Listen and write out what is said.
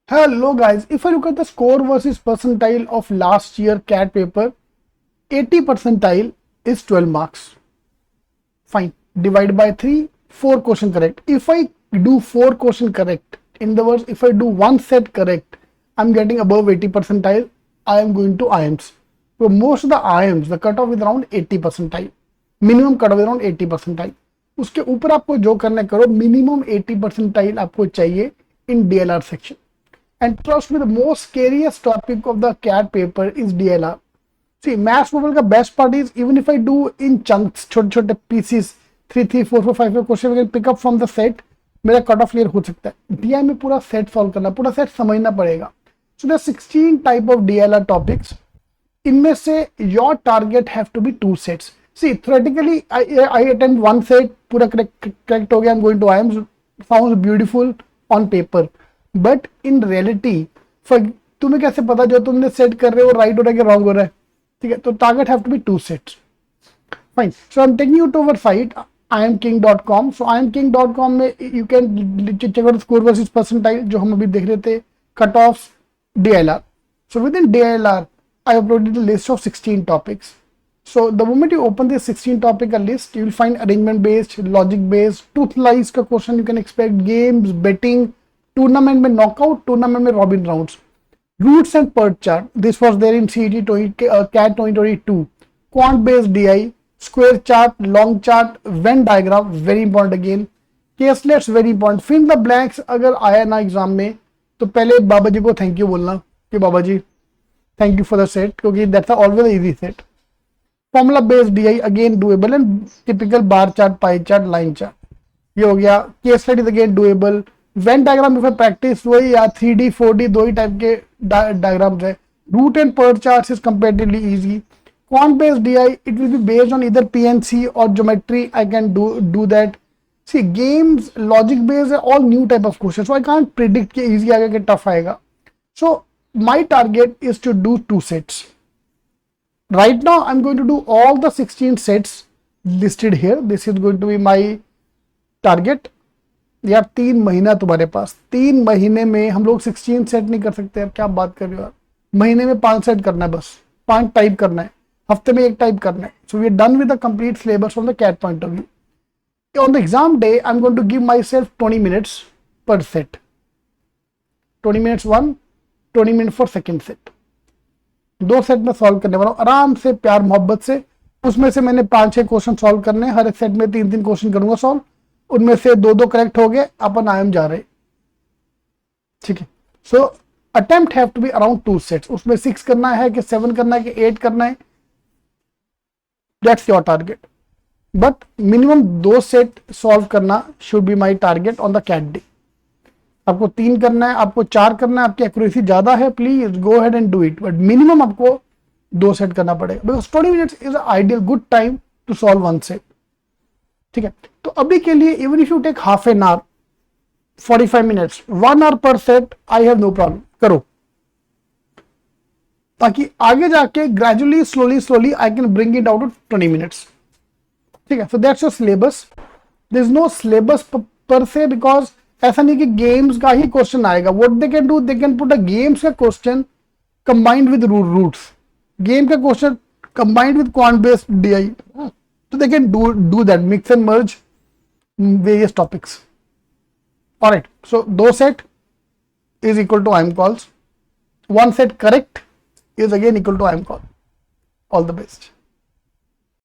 Hello guys, if I look at the score versus percentile of last year CAT paper, 80 percentile is 12 marks. Fine, divide by 3, 4 question correct. If I do 4 question correct, in the words, if I do one set correct, I'm getting above 80 percentile, I am going to IIMs. So most of the IIMs, the cutoff is around 80 percentile. Minimum cutoff is around 80 percentile. उसके ऊपर आपको जो करना है करो, minimum 80 percentile आपको चाहिए in DLR section. And trust me, the most scariest topic of the CAT paper is DLR. See, maths paper का best part is even if I do in chunks, छोटे-छोटे pieces, 3, 3, 4, 4, 5 question we can pick up from the set, मेरा cut off clear हो सकता है. DI में पूरा set solve करना, पूरा set समझना पड़ेगा. So there are 16 type of DLR topics. इनमें से your target have to be 2 sets. See, theoretically, I attempt one set, पूरा correct हो गया, I'm going to IIMs, sounds beautiful on paper. But in reality तुम्हें कैसे पता जो तुमने सेट कर रहे हो राइट हो रहा है कि रॉन्ग हो रहा है. ठीक है, तो target have to be 2 sets. Fine, so I am taking you to our site IIMking.com. So IIMking.com में you can check out score versus percentile जो हम अभी देख रहे थे, cut off, DLR. So within DLR I uploaded the list of 16 topics. So the moment you open this 16 topic list, you will find arrangement based, logic based, truth lies का question you can expect, games, betting, tournament में knockout, tournament में robin rounds, routes and pert chart, this was there in CET CAT 2022, quant based DI, square chart, long chart, Venn diagram very important again, caselets very important, fill in the blanks. अगर आया ना exam में तो पहले बाबा जी को thank you बोलना कि Baba ji thank you for the set, क्योंकि that's always easy set. Formula based DI again doable and typical bar chart, pie chart, line chart, ये हो गया. Case study is again doable. Venn diagram में practice वही या 3D 4D दो ही type के डायग्राम्स है. Route and PERT charts is comparatively easy. Quant based DI it will be based on इधर PNC और geometry. I can do that. See games logic based all new type of question, so I can't predict कि easy आएगा कि tough आएगा. So my target is to do 2 sets. Right now I'm going to do all the 16 sets listed here. This is going to be my target. यार 3 महीना तुम्हारे पास, 3 महीने में हम लोग 16 सेट नहीं कर सकते यार, क्या बात कर रहे हो यार. महीने में 5 सेट करना है, बस 5 टाइप करना है, हफ्ते में 1 टाइप करना है. So we are done with the complete syllabus from the CAT point of view. On the exam day I am going to give myself 20 minutes per set. 20 minutes one, 20 minute for second set. 2 set में solve करने वाला हूँ आराम से, प्यार मोहब्बत से. उसमें से मैंने 5-6 क्वेश्चन सॉल्व करने, हर एक सेट में 3-3 क्वेश्चन करूंगा सॉल्व. उनमें से 2-2 करेक्ट हो गए, अपन IIM जा रहे. ठीक है, so attempt have to be around 2 sets. उसमें 6 करना है कि 7 करना है कि 8 करना है, that's your target. But minimum 2 set solve करना should be my target on the CAT day. आपको 3 करना है, आपको 4 करना है, आपकी एक्यूरेसी ज्यादा है, please go ahead and do it. But minimum आपको 2 सेट करना पड़ेगा, because 20 minutes is ideal good time to solve 1 set. ठीक है, तो अभी के लिए even if you take half an hour, 45 minutes, 1 hour per set, I have no problem, करो. ताकि आगे जाके gradually slowly I can bring it out to 20 minutes. ठीक है, so that's your syllabus. There is no syllabus per se, because ऐसा नहीं कि games का ही क्वेश्चन आएगा. What they can do, they can put a games का question combined with routes, game का question combined with quant based DI. So they can do that, mix and merge various topics. All right, so 2 set is equal to IIM calls. 1 set correct is again equal to IIM call. All the best.